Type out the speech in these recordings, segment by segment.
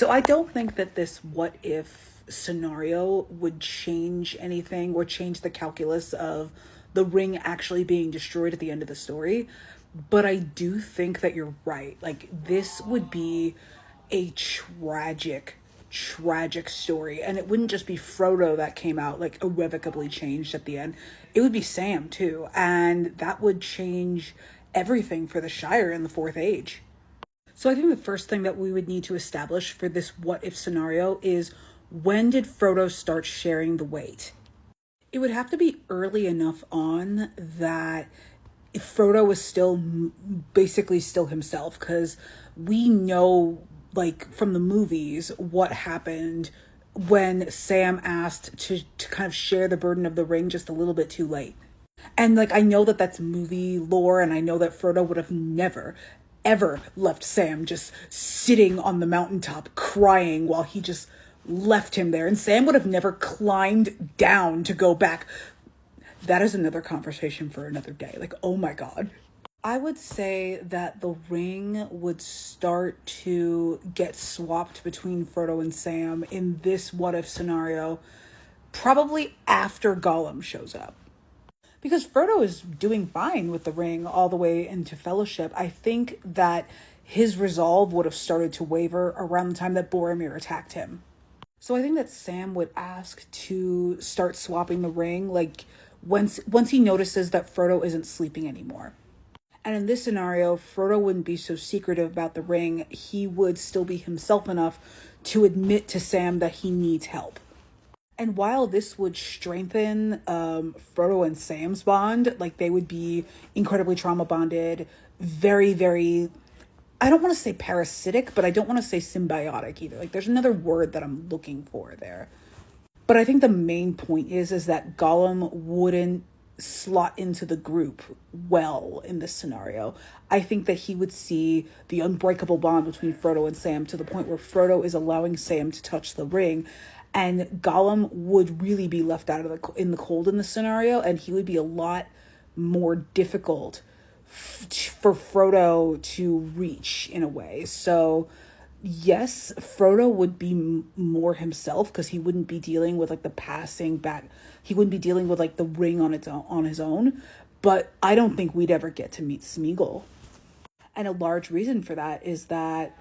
So I don't think that this what if scenario would change anything or change the calculus of the ring actually being destroyed at the end of the story. But I do think that you're right. Like, this would be a tragic story. And it wouldn't just be Frodo that came out like irrevocably changed at the end. It would be Sam too. And that would change everything for the Shire in the Fourth Age. So I think the first thing that we would need to establish for this what if scenario is, when did Frodo start sharing the weight? It would have to be early enough on that if Frodo was still basically still himself, because we know, like, from the movies what happened when Sam asked to kind of share the burden of the ring just a little bit too late. And like, I know that that's movie lore, and I know that Frodo would have never ever left Sam just sitting on the mountaintop crying while he just left him there, and Sam would have never climbed down to go back. That is another conversation for another day. Like, oh my god. I would say that the ring would start to get swapped between Frodo and Sam in this what if scenario probably after Gollum shows up. Because Frodo is doing fine with the ring all the way into Fellowship. I think that his resolve would have started to waver around the time that Boromir attacked him. So I think that Sam would ask to start swapping the ring, like, once he notices that Frodo isn't sleeping anymore. And in this scenario, Frodo wouldn't be so secretive about the ring. He would still be himself enough to admit to Sam that he needs help. And while this would strengthen Frodo and Sam's bond, like, they would be incredibly trauma bonded, very, very, I don't want to say parasitic, but I don't want to say symbiotic either. Like, there's another word that I'm looking for there. But I think the main point is that Gollum wouldn't slot into the group well in this scenario. I think that he would see the unbreakable bond between Frodo and Sam to the point where Frodo is allowing Sam to touch the ring, and Gollum would really be left out of in the cold in this scenario, and he would be a lot more difficult for Frodo to reach in a way. So yes, Frodo would be more himself because he wouldn't be dealing with like the passing back. He wouldn't be dealing with like the ring on his own. But I don't think we'd ever get to meet Smeagol. And a large reason for that is that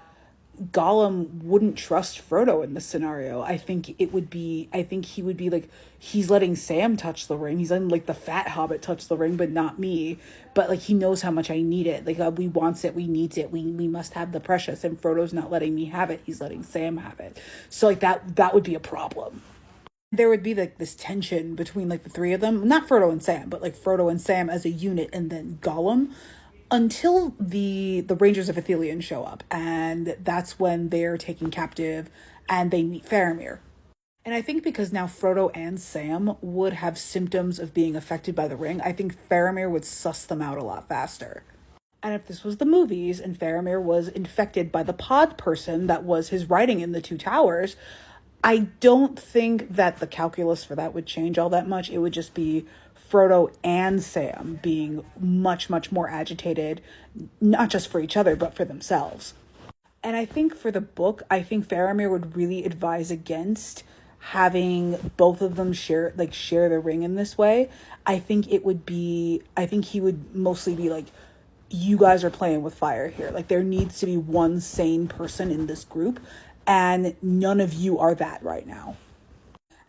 Gollum wouldn't trust Frodo in this scenario. I think he would be like, he's letting Sam touch the ring. He's letting like the fat hobbit touch the ring, but not me. But like, he knows how much I need it. Like, we wants it, we needs it. We must have the precious, and Frodo's not letting me have it. He's letting Sam have it. So like that would be a problem. There would be like this tension between like the three of them, not Frodo and Sam, but like Frodo and Sam as a unit, and then Gollum, until the Rangers of Ithilien show up, and that's when they're taken captive and they meet Faramir. And I think because now Frodo and Sam would have symptoms of being affected by the ring, I think Faramir would suss them out a lot faster. And if this was the movies and Faramir was infected by the pod person that was his writing in the Two Towers, I don't think that the calculus for that would change all that much. It would just be Frodo and Sam being much, much more agitated, not just for each other, but for themselves. And I think for the book, I think Faramir would really advise against having both of them share the ring in this way. I think he would mostly be like, you guys are playing with fire here. Like, there needs to be one sane person in this group, and none of you are that right now.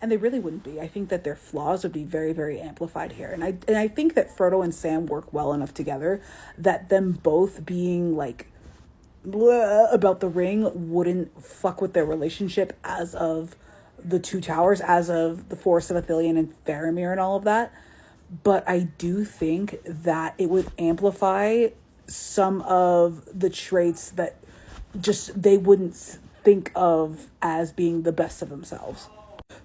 And they really wouldn't be. I think that their flaws would be very, very amplified here. And I think that Frodo and Sam work well enough together that them both being like blah about the ring wouldn't fuck with their relationship as of the Two Towers, as of the Forest of Ithilien and Faramir and all of that. But I do think that it would amplify some of the traits that just they wouldn't think of as being the best of themselves.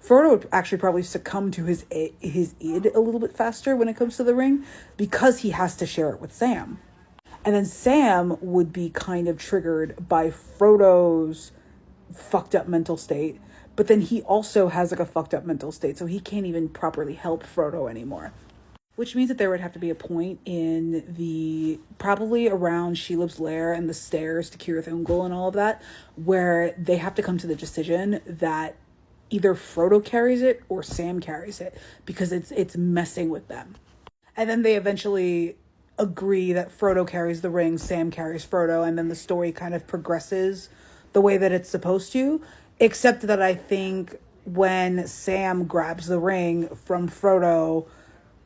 Frodo would actually probably succumb to his id a little bit faster when it comes to the ring, because he has to share it with Sam. And then Sam would be kind of triggered by Frodo's fucked up mental state, but then he also has like a fucked up mental state, so he can't even properly help Frodo anymore. Which means that there would have to be a point in the, probably around Shelob's lair and the stairs to Cirith Ungol and all of that, where they have to come to the decision that either Frodo carries it or Sam carries it, because it's messing with them. And then they eventually agree that Frodo carries the ring, Sam carries Frodo, and then the story kind of progresses the way that it's supposed to. Except that I think when Sam grabs the ring from Frodo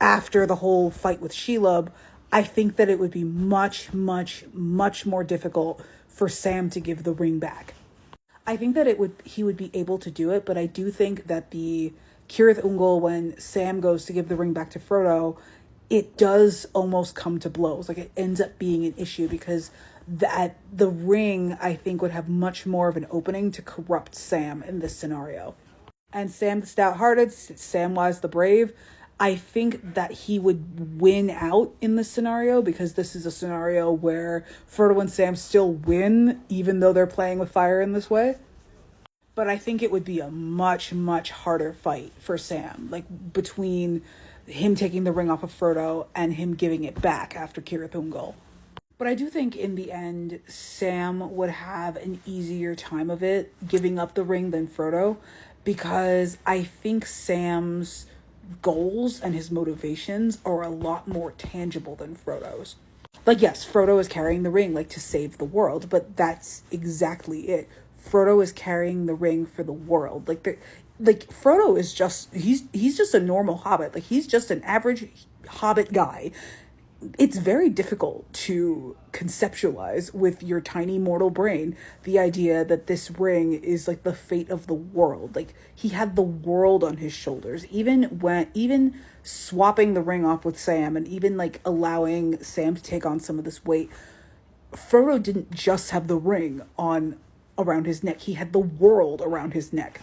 after the whole fight with Shelob, I think that it would be much, much, much more difficult for Sam to give the ring back. I think that he would be able to do it, but I do think that the Cirith Ungol, when Sam goes to give the ring back to Frodo, it does almost come to blows. Like, it ends up being an issue because that the ring, I think, would have much more of an opening to corrupt Sam in this scenario. And Sam the stout-hearted, Samwise the brave, I think that he would win out in this scenario, because this is a scenario where Frodo and Sam still win, even though they're playing with fire in this way. But I think it would be a much, much harder fight for Sam, like between him taking the ring off of Frodo and him giving it back after Cirith Ungol. But I do think in the end, Sam would have an easier time of it giving up the ring than Frodo, because I think Sam's goals and his motivations are a lot more tangible than Frodo's. Like, yes, Frodo is carrying the ring, like, to save the world, but that's exactly it. Frodo is carrying the ring for the world. Like Frodo is just, he's just a normal hobbit. Like, he's just an average hobbit guy. It's very difficult to conceptualize with your tiny mortal brain the idea that this ring is like the fate of the world. Like, he had the world on his shoulders. Even swapping the ring off with Sam, and even like allowing Sam to take on some of this weight, Frodo didn't just have the ring on around his neck. He had the world around his neck.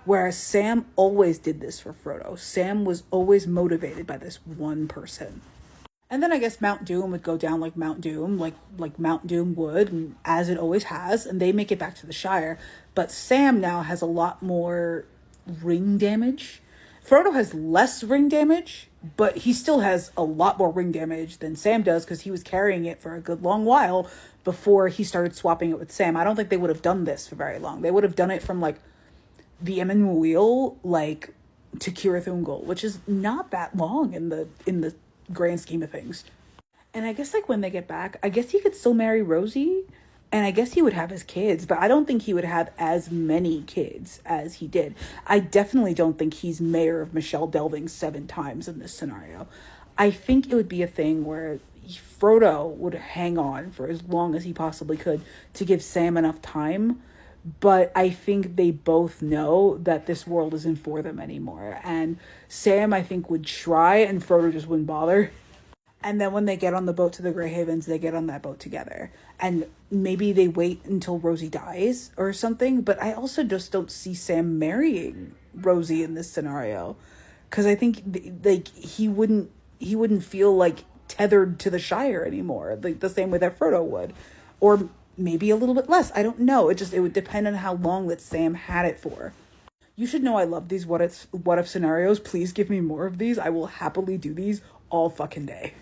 Whereas Sam always did this for Frodo. Sam was always motivated by this one person. And then I guess Mount Doom would go down like Mount Doom, like Mount Doom would, and as it always has, and they make it back to the Shire. But Sam now has a lot more ring damage. Frodo has less ring damage, but he still has a lot more ring damage than Sam does, because he was carrying it for a good long while before he started swapping it with Sam. I don't think they would have done this for very long. They would have done it from like the Emyn Muil, like, to Cirith Ungol, which is not that long in the grand scheme of things. And I guess like when they get back, I guess he could still marry Rosie, and I guess he would have his kids, but I don't think he would have as many kids as he did. I definitely don't think he's mayor of Michelle Delving 7 times in this scenario. I think it would be a thing where Frodo would hang on for as long as he possibly could to give Sam enough time, but I think they both know that this world isn't for them anymore. And Sam, I think, would try, and Frodo just wouldn't bother. And then when they get on the boat to the Grey Havens, they get on that boat together. And maybe they wait until Rosie dies or something, but I also just don't see Sam marrying Rosie in this scenario. Because I think like he wouldn't feel like tethered to the Shire anymore, like the same way that Frodo would. Or maybe a little bit less. I don't know. It would depend on how long that Sam had it for. You should know I love these what if scenarios. Please give me more of these. I will happily do these all fucking day.